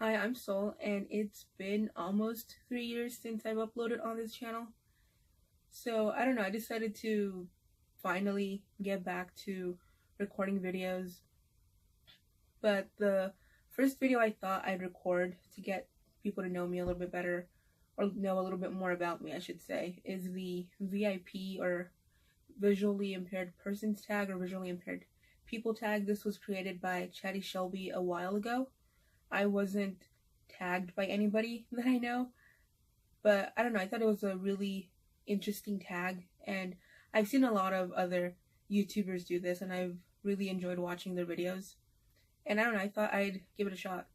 Hi, I'm Sol, and it's been almost 3 years since I've uploaded on this channel. So, I don't know, I decided to finally get back to recording videos. But the first video I thought I'd record to get people to know me a little bit better, or know a little bit more about me, I should say, is the VIP or Visually Impaired Persons Tag or Visually Impaired People Tag. This was created by ChattyChelby a while ago. I wasn't tagged by anybody that I know, but I don't know, I thought it was a really interesting tag, and I've seen a lot of other YouTubers do this, and I've really enjoyed watching their videos. And I don't know, I thought I'd give it a shot.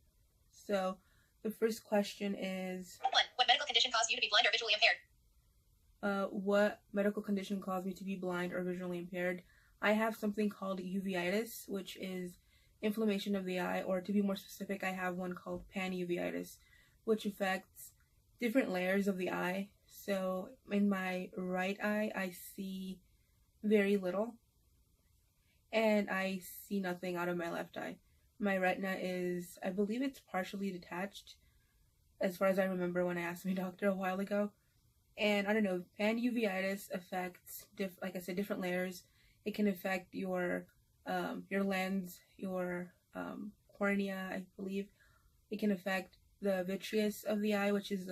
So the first question is 1. What medical condition caused you to be blind or visually impaired? What medical condition caused me to be blind or visually impaired? I have something called uveitis, which is inflammation of the eye, or to be more specific, I have one called panuveitis, which affects different layers of the eye. So in my right eye, I see very little, and I see nothing out of my left eye. My retina is, I believe it's partially detached, as far as I remember when I asked my doctor a while ago. And I don't know, panuveitis affects, like I said, different layers. It can affect your lens, your cornea, I believe. It can affect the vitreous of the eye, which is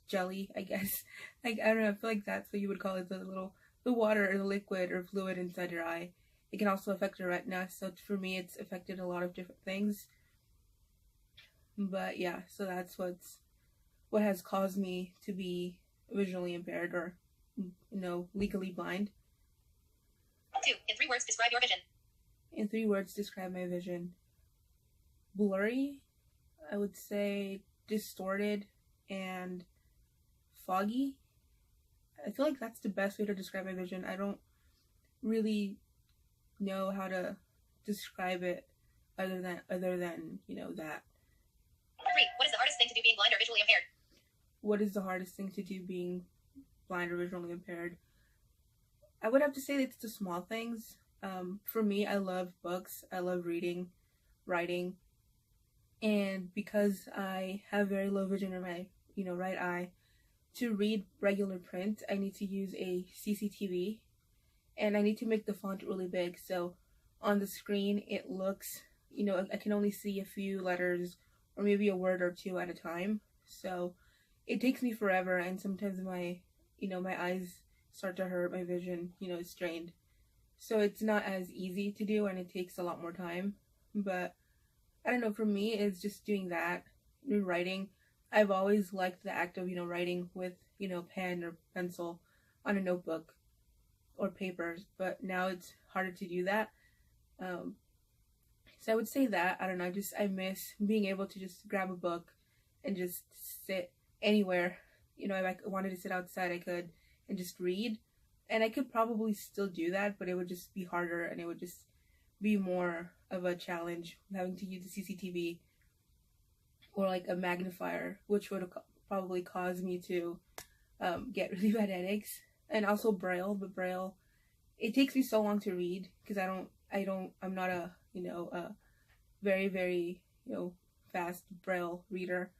jelly, I guess. Like, I don't know, I feel like that's what you would call it, the water or the liquid or fluid inside your eye. It can also affect your retina, so for me it's affected a lot of different things. But yeah, so that's what has caused me to be visually impaired, or legally blind. 2. In 3 words, describe your vision. In 3 words, describe my vision. Blurry, I would say distorted and foggy. I feel like that's the best way to describe my vision. I don't really know how to describe it other than that. 3. What is the hardest thing to do being blind or visually impaired? What is the hardest thing to do being blind or visually impaired? I would have to say it's the small things. For me, I love books. I love reading, writing. And because I have very low vision in my, right eye, to read regular print, I need to use a CCTV, and I need to make the font really big. So on the screen, it looks, I can only see a few letters or maybe a word or two at a time. So it takes me forever, and sometimes my eyes start to hurt, my vision, is strained. So it's not as easy to do, and it takes a lot more time. But I don't know, for me, it's just doing that. Writing, I've always liked the act of, writing with, pen or pencil on a notebook or papers, but now it's harder to do that. So I would say that, I don't know, I miss being able to just grab a book and just sit anywhere. If I wanted to sit outside, I could, and just read. And I could probably still do that, but it would just be harder, and it would just be more of a challenge having to use the CCTV or like a magnifier, which would probably cause me to get really bad headaches. And also Braille, but Braille, it takes me so long to read because I'm not a very, very fast Braille reader.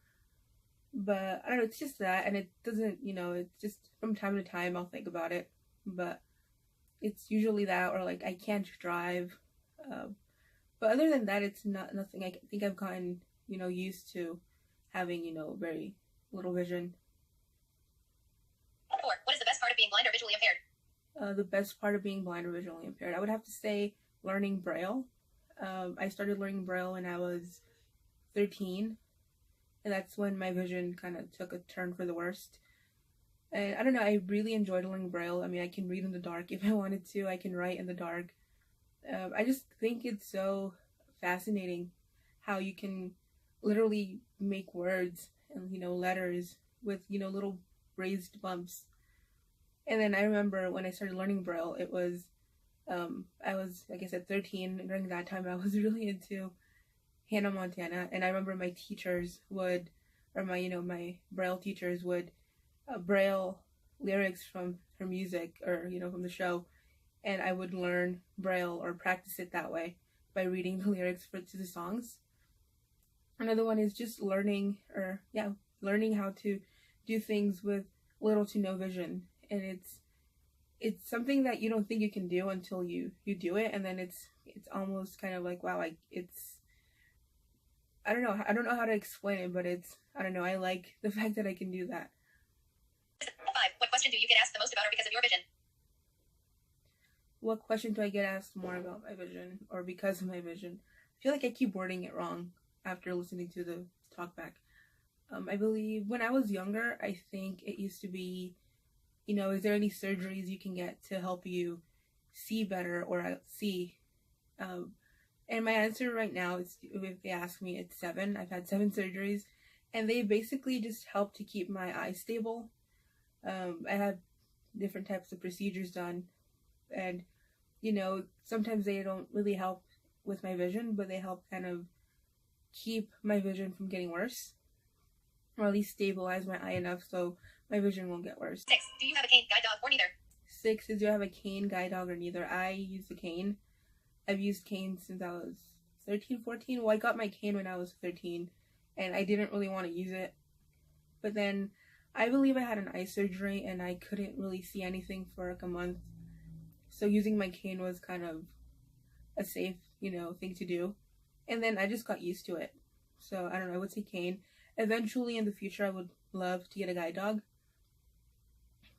But I don't know, it's just that, and it doesn't, it's just from time to time I'll think about it, but it's usually that, or like I can't drive. But other than that, it's nothing. I think I've gotten, used to having, very little vision. 4. What is the best part of being blind or visually impaired? The best part of being blind or visually impaired, I would have to say learning Braille. I started learning Braille when I was 13. And that's when my vision kind of took a turn for the worst. And I don't know, I really enjoyed learning Braille. I mean, I can read in the dark if I wanted to. I can write in the dark. I just think it's so fascinating how you can literally make words and, letters with, little raised bumps. And then I remember when I started learning Braille, it was, I was, like I said, 13. And during that time, I was really into Hannah Montana, and I remember my teachers would, or my Braille teachers would Braille lyrics from her music, or from the show, and I would learn Braille or practice it that way by reading the lyrics to the songs. Another one is just learning how to do things with little to no vision. And it's something that you don't think you can do until you do it, and then it's almost kind of like, wow, like it's, I don't know how to explain it, but it's, I don't know, I like the fact that I can do that. 5. What question do you get asked the most about or because of your vision? What question do I get asked more about my vision or because of my vision? I feel like I keep wording it wrong after listening to the talkback. I believe when I was younger, I think it used to be, is there any surgeries you can get to help you see better or see? And my answer right now is, if they ask me, it's 7. I've had 7 surgeries, and they basically just help to keep my eyes stable. I had different types of procedures done, and sometimes they don't really help with my vision, but they help kind of keep my vision from getting worse, or at least stabilize my eye enough so my vision won't get worse. 6. Do you have a cane, guide dog, or neither? 6 is, do I have a cane, guide dog, or neither? I use the cane. I've used cane since I was 13, 14. Well, I got my cane when I was 13, and I didn't really want to use it. But then I believe I had an eye surgery, and I couldn't really see anything for like a month. So using my cane was kind of a safe, thing to do. And then I just got used to it. So I don't know, I would say cane. Eventually in the future, I would love to get a guide dog.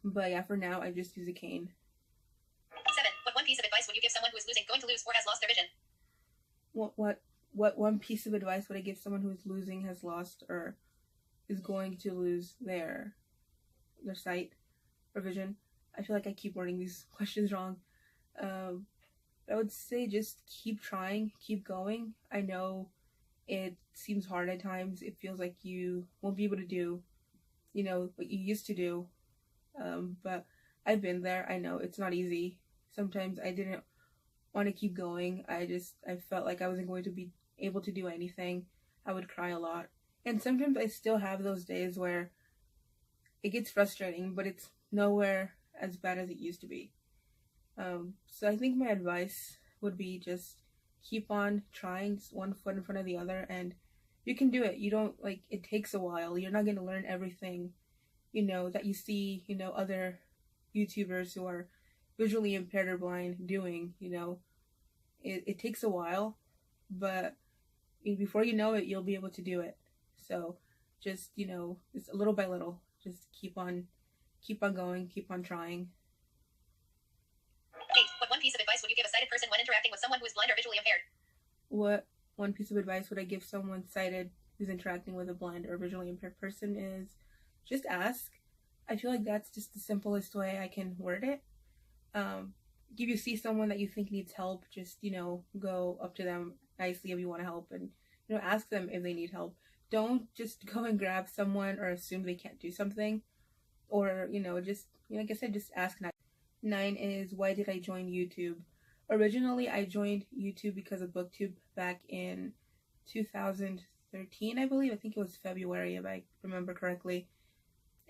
But yeah, for now, I just use a cane. 7. What one piece of advice would you give someone who is losing, going to lose, or has lost their vision? What one piece of advice would I give someone who is losing, has lost, or is going to lose their sight or vision? I feel like I keep wording these questions wrong. I would say just keep trying, keep going. I know it seems hard at times. It feels like you won't be able to do, what you used to do. But I've been there. I know it's not easy. Sometimes I didn't want to keep going. I felt like I wasn't going to be able to do anything. I would cry a lot. And sometimes I still have those days where it gets frustrating, but it's nowhere as bad as it used to be. So I think my advice would be just keep on trying, just one foot in front of the other, and you can do it. You don't, it takes a while. You're not going to learn everything, that you see, other YouTubers who are visually impaired or blind doing, it takes a while, but before you know it, you'll be able to do it. So just, just little by little, just keep on going, keep on trying. 8. What one piece of advice would you give a sighted person when interacting with someone who is blind or visually impaired? What one piece of advice would I give someone sighted who's interacting with a blind or visually impaired person is just ask. I feel like that's just the simplest way I can word it. If you see someone that you think needs help, just, go up to them nicely if you want to help, and, ask them if they need help. Don't just go and grab someone or assume they can't do something, or, just, like I said, just ask. 9 is, why did I join YouTube? Originally, I joined YouTube because of BookTube back in 2013, I believe. I think it was February, if I remember correctly.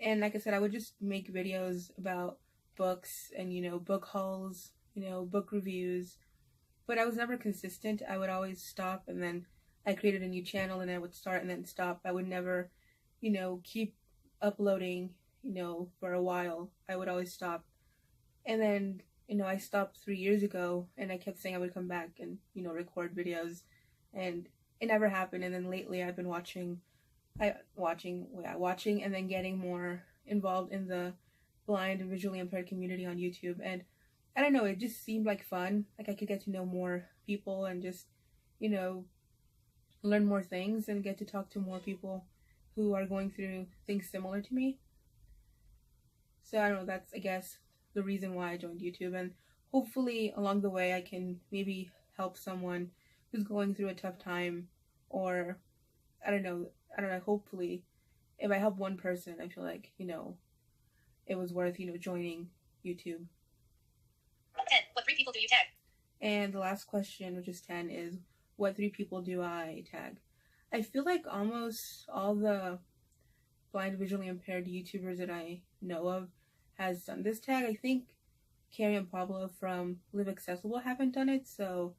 And like I said, I would just make videos about books and, book hauls, book reviews. But I was never consistent. I would always stop, and then I created a new channel, and I would start and then stop. I would never, keep uploading, for a while. I would always stop. And then, I stopped 3 years ago, and I kept saying I would come back and, record videos, and it never happened. And then lately I've been watching and then getting more involved in the blind and visually impaired community on YouTube. And I don't know, it just seemed like fun. Like I could get to know more people and just, learn more things and get to talk to more people who are going through things similar to me. So I don't know, that's, I guess, the reason why I joined YouTube. And hopefully along the way I can maybe help someone who's going through a tough time, or I don't know, hopefully if I help one person, I feel like, it was worth, joining YouTube. 10. What 3 people do you tag? And the last question, which is 10, is, what 3 people do I tag? I feel like almost all the blind visually impaired YouTubers that I know of has done this tag. I think Carrie and Pablo from Live Accessible haven't done it, so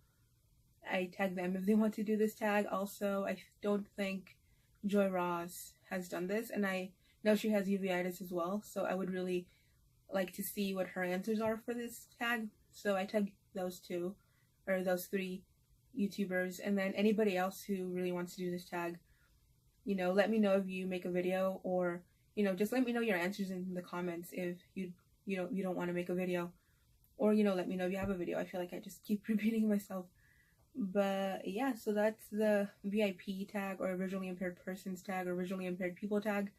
I tag them if they want to do this tag. Also, I don't think Joy Ross has done this, and I know she has uveitis as well, so I would really like to see what her answers are for this tag. So I tag those two, or those three YouTubers, and then anybody else who really wants to do this tag, you know, let me know if you make a video, or, you know, just let me know your answers in the comments if you don't want to make a video, or, you know, let me know if you have a video. I feel like I just keep repeating myself. But yeah, so that's the VIP tag, or visually impaired persons tag, or visually impaired people tag.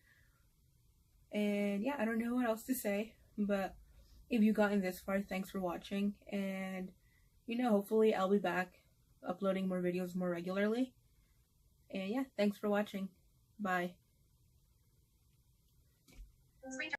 And yeah, I don't know what else to say, but if you've gotten this far, thanks for watching, and you know, hopefully I'll be back uploading more videos more regularly. And yeah, thanks for watching. Bye.